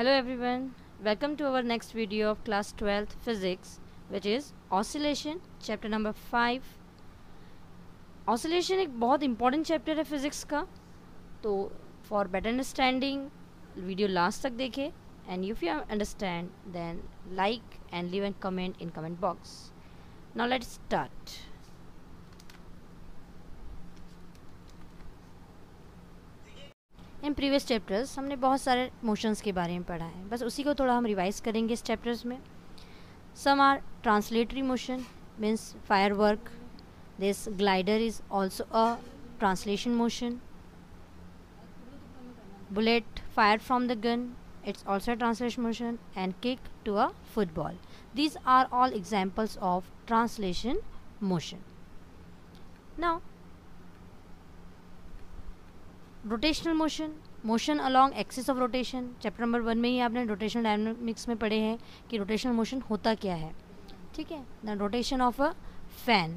Hello everyone, welcome to our next video of class 12th physics, which is oscillation, chapter number 5. Oscillation एक बहुत important chapter है physics का, तो for better understanding video last तक देखें, and if you understand then like and leave a comment in comment box. Now let's start. In previous chapters हमने बहुत सारे मोशंस के बारे में पढ़ा है, बस उसी को थोड़ा हम रिवाइज करेंगे इस चैप्टर्स में. Some are translatory motion means firework. This glider is also a translation motion. Bullet fire from the gun, it's also a translation motion, and kick to a football. These are all examples of translation motion. Now rotational motion, motion along axis of rotation. Chapter number 1 में ही आपने rotational dynamics में पढ़े हैं कि rotational motion होता क्या है. ठीक है, the rotation of a fan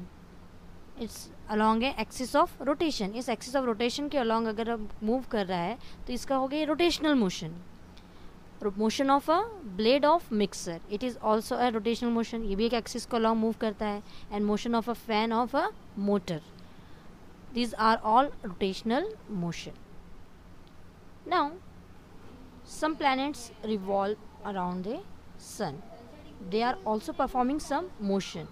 it's along A axis of rotation. इस एक्सिस ऑफ रोटेशन के अलॉन्ग अगर अब मूव कर रहा है तो इसका हो गया rotational motion. Motion of a blade of mixer, it is also a rotational motion. ये भी एक एक्सिस को अलॉन्ग मूव करता है. And motion of a fan of a motor, these are all rotational motion. Now some planets revolve around the sun, they are also performing some motion,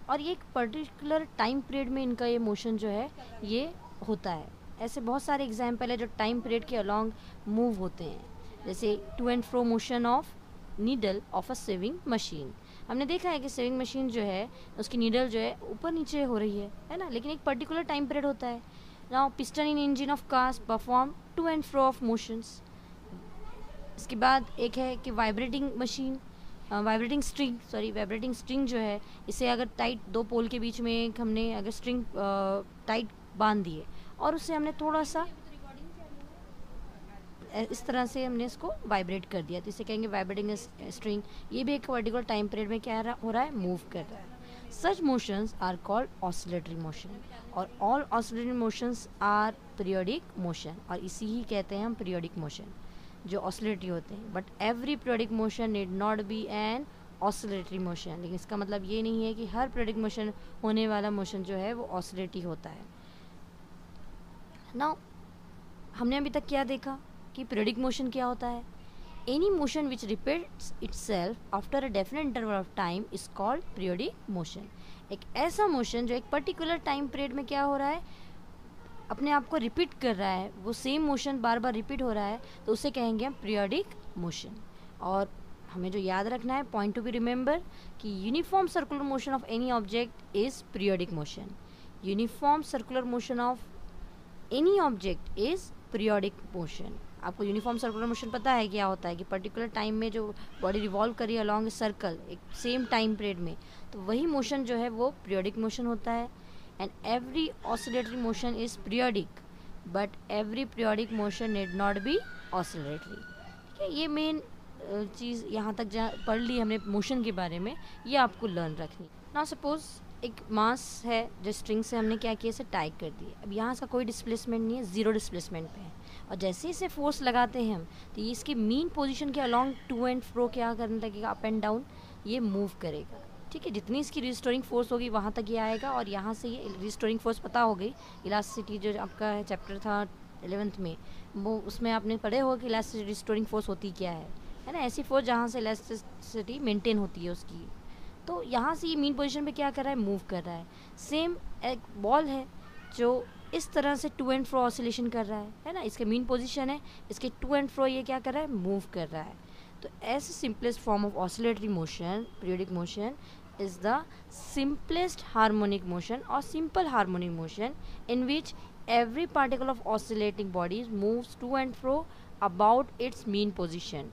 और ये एक particular time period में इनका ये motion जो है ये होता है. ऐसे बहुत सारे एग्जाम्पल है जो टाइम पीरियड के अलॉन्ग मूव होते हैं, जैसे to and fro motion of needle of a sewing machine. हमने देखा है कि सेविंग मशीन जो है उसकी नीडल जो है ऊपर नीचे हो रही है ना, लेकिन एक पर्टिकुलर टाइम पीरियड होता है. Now piston in engine of cars perform to and fro of motions. इसके बाद एक है कि वाइब्रेटिंग मशीन, वाइब्रेटिंग स्ट्रिंग जो है, इसे अगर टाइट दो पोल के बीच में हमने अगर स्ट्रिंग टाइट बांध दिए और उससे हमने थोड़ा सा इस तरह से हमने इसको वाइब्रेट कर दिया तो इसे कहेंगे वाइब्रेटिंग स्ट्रिंग. ये भी एक पर्टिकुलर टाइम पीरियड में क्या हो रहा है, मूव कर रहा है. Such motions are called oscillatory motion, और all oscillatory motions are periodic motion, और इसी ही कहते हैं हम पीरियोडिक मोशन जो ऑसिलेटरी होते हैं. But every periodic motion need not be an oscillatory motion. लेकिन इसका मतलब ये नहीं है कि हर पीरियोडिक मोशन होने वाला मोशन जो है वो ऑसिलेटरी होता है. नाउ हमने अभी तक क्या देखा कि पीरियोडिक मोशन क्या होता है. Any motion which repeats itself after a definite interval of time is called periodic motion. एक ऐसा मोशन जो एक पर्टिकुलर टाइम पीरियड में क्या हो रहा है, अपने आप को रिपीट कर रहा है, वो सेम मोशन बार बार रिपीट हो रहा है, तो उसे कहेंगे हम पीरियोडिक मोशन. और हमें जो याद रखना है, पॉइंट टू बी रिमेंबर, कि uniform circular motion of any object is periodic motion. Uniform circular motion of any object is periodic motion. आपको यूनिफॉर्म सर्कुलर मोशन पता है क्या होता है, कि पर्टिकुलर टाइम में जो बॉडी रिवॉल्व करी अलॉन्ग ए सर्कल एक सेम टाइम पीरियड में, तो वही मोशन जो है वो पीरियोडिक मोशन होता है. And every oscillatory motion is periodic, but every periodic motion need not B oscillatory. ठीक है, ये मेन चीज़ यहाँ तक जहाँ पढ़ ली हमने मोशन के बारे में, ये आपको लर्न रखनी. नाउ सपोज एक मास है जो स्ट्रिंग से हमने क्या किया, इसे टाई कर दिया. अब यहाँ इसका कोई डिस्प्लेसमेंट नहीं है, ज़ीरो डिस्प्लेसमेंट पे है, और जैसे इसे फोर्स लगाते हैं हम तो ये इसकी मीन पोजीशन के अलॉन्ग टू एंड फ्रो क्या करने लगेगा, अप एंड डाउन ये मूव करेगा. ठीक है, जितनी इसकी रिस्टोरिंग फोर्स होगी वहाँ तक ये आएगा, और यहाँ से ये रिस्टोरिंग फोर्स पता हो गई. इलास्टिसिटी जो आपका चैप्टर था 11th में, वो उसमें आपने पढ़े हो कि इलास्टिसिटी रिस्टोरिंग फोर्स होती क्या है ना. ऐसी फोर्स जहाँ से इलास्टिसिटी मेंटेन होती है उसकी. तो यहाँ से ये मीन पोजीशन पे क्या कर रहा है, मूव कर रहा है. सेम एक बॉल है जो इस तरह से टू एंड फ्रो ऑसिलेशन कर रहा है ना. इसके मीन पोजीशन है, इसके टू एंड फ्रो ये क्या कर रहा है, मूव कर रहा है. तो ऐसे simplest form of oscillatory motion, periodic motion, is the simplest harmonic motion और simple harmonic motion in which every particle of oscillating bodies moves to and fro about its mean position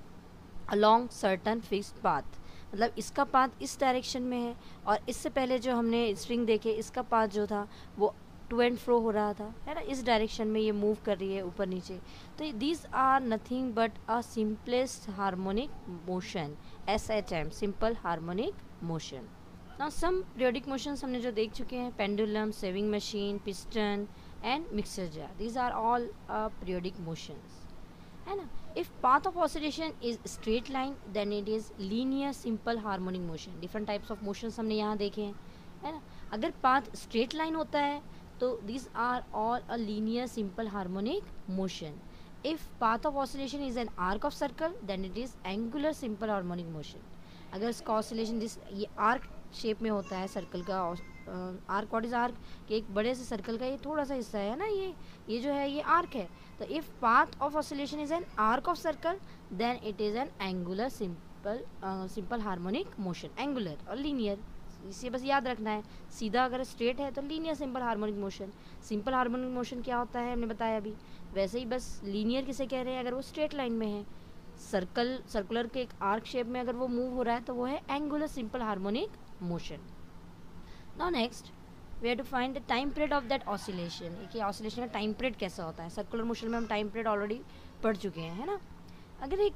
along certain fixed path. मतलब इसका path इस direction में है, और इससे पहले जो हमने स्ट्रिंग देखे इसका पाथ जो था वो टू एंड फ्रो हो रहा था, है ना, इस डायरेक्शन में ये मूव कर रही है ऊपर नीचे. तो these are nothing but a simplest harmonic motion, SHM, simple harmonic motion. Now some periodic motions हमने जो देख चुके हैं, pendulum, sewing machine, piston and mixer jar. These are all periodic motions. है ना. If path of oscillation is straight line then it is linear simple harmonic motion. Different types of motions हमने यहाँ देखे हैं, है ना. अगर पाथ स्ट्रेट लाइन होता है तो this are all a linear simple harmonic motion. If path of oscillation is an arc of circle then it is angular simple harmonic motion. अगर इसका ऑसिलेशन दिस ये आर्क शेप में होता है circle का, आर्क व्हाट इज आर्क, कि एक बड़े से सर्कल का ये थोड़ा सा हिस्सा है ना, ये जो है ये आर्क है. तो if path of oscillation is an arc of circle then it is an angular simple harmonic motion. Angular और लीनियर, इसे बस याद रखना है. सीधा अगर स्ट्रेट है तो linear simple harmonic motion. Simple harmonic motion क्या होता है हमने बताया अभी. वैसे ही बस लीनियर किसे कह रहे हैं, अगर वो स्ट्रेट लाइन में है, सर्कुलर के एक आर्क शेप में अगर वो मूव हो रहा है तो वो है angular simple harmonic motion. Now next we have to find the time period of that oscillation. कि ऑसिलेशन का टाइम पीरियड कैसा होता है. सर्कुलर मोशन में हम टाइम पीरियड ऑलरेडी पढ़ चुके हैं, है ना. अगर एक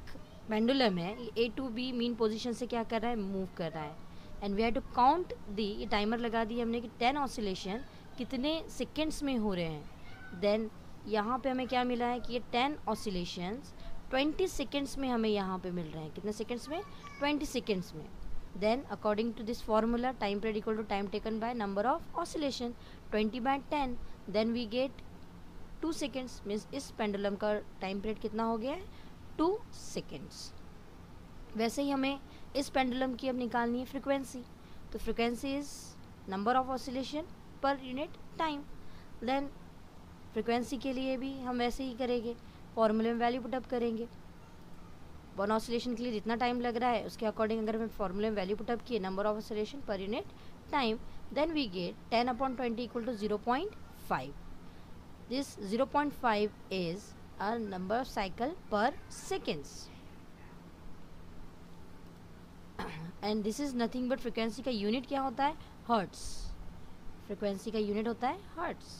पेंडुलम है, ये A to B mean position से क्या कर रहा है, मूव कर रहा है, and we have to count the, ये टाइमर लगा दी हमने कि 10 ऑसिलेशन कितने सेकेंड्स में हो रहे हैं. देन यहाँ पे हमें क्या मिला है कि ये 10 ऑसिलेशंस 20 सेकेंड्स में हमें यहाँ पे मिल रहे हैं. कितने सेकेंड्स में, 20 सेकेंड्स में. Then according to this formula time period equal to time taken by number of oscillation 20 by 10 then we get 2 seconds means इस पेंडुलम का टाइम पीरियड कितना हो गया है 2 seconds. वैसे ही हमें इस पेंडुलम की अब निकालनी है फ्रिक्वेंसी. तो frequency is number of oscillation per unit time. Then frequency के लिए भी हम वैसे ही करेंगे, फॉर्मूले में वैल्यू पुटअप करेंगे. वन ऑसिलेशन के लिए जितना टाइम लग रहा है उसके अकॉर्डिंग अगर हमें फॉर्मूले में वैल्यू पुटअप किए number of oscillation per unit time, then we get 10/20 equal to 0.5. This 0.5 is a number of cycle per seconds and this is nothing but frequency का यूनिट क्या होता है, हर्ट्स. फ्रिक्वेंसी का यूनिट होता है hertz.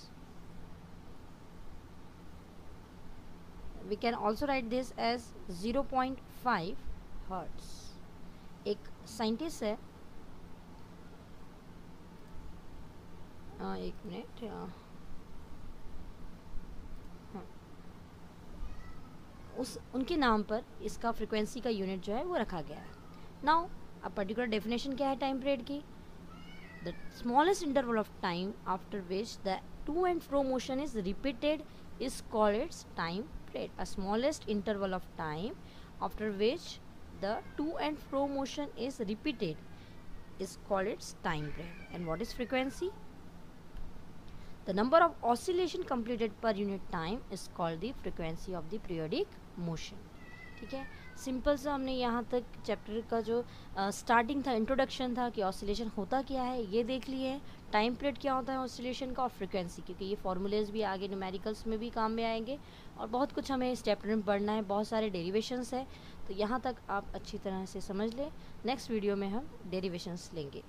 We can also write this as 0.5 hertz. एक scientist है, एक मिनट, उनके नाम पर इसका फ्रिक्वेंसी का यूनिट जो है वो रखा गया है. नाउ अ पर्टिकुलर डेफिनेशन क्या है टाइम पीरियड की. The smallest interval of time after which the two and fro motion is repeated is called its time period. A smallest interval of time after which the to and fro motion is repeated is called its time period. And what is frequency? The number of oscillation completed per unit time is called the frequency of the periodic motion. ठीक है. Simple सा हमने यहाँ तक chapter का जो starting था, introduction था कि ऑसिलेशन होता क्या है ये देख लिए हैं. टाइम पीरियड क्या होता है ऑसिलेशन का और फ्रिक्वेंसी, क्योंकि ये फॉर्मूलेज भी आगे न्यूमेरिकल्स में भी काम में आएंगे और बहुत कुछ हमें इस चैप्टर में पढ़ना है. बहुत सारे डेरिवेशंस है, तो यहाँ तक आप अच्छी तरह से समझ लें. नेक्स्ट वीडियो में हम डेरिवेशंस लेंगे.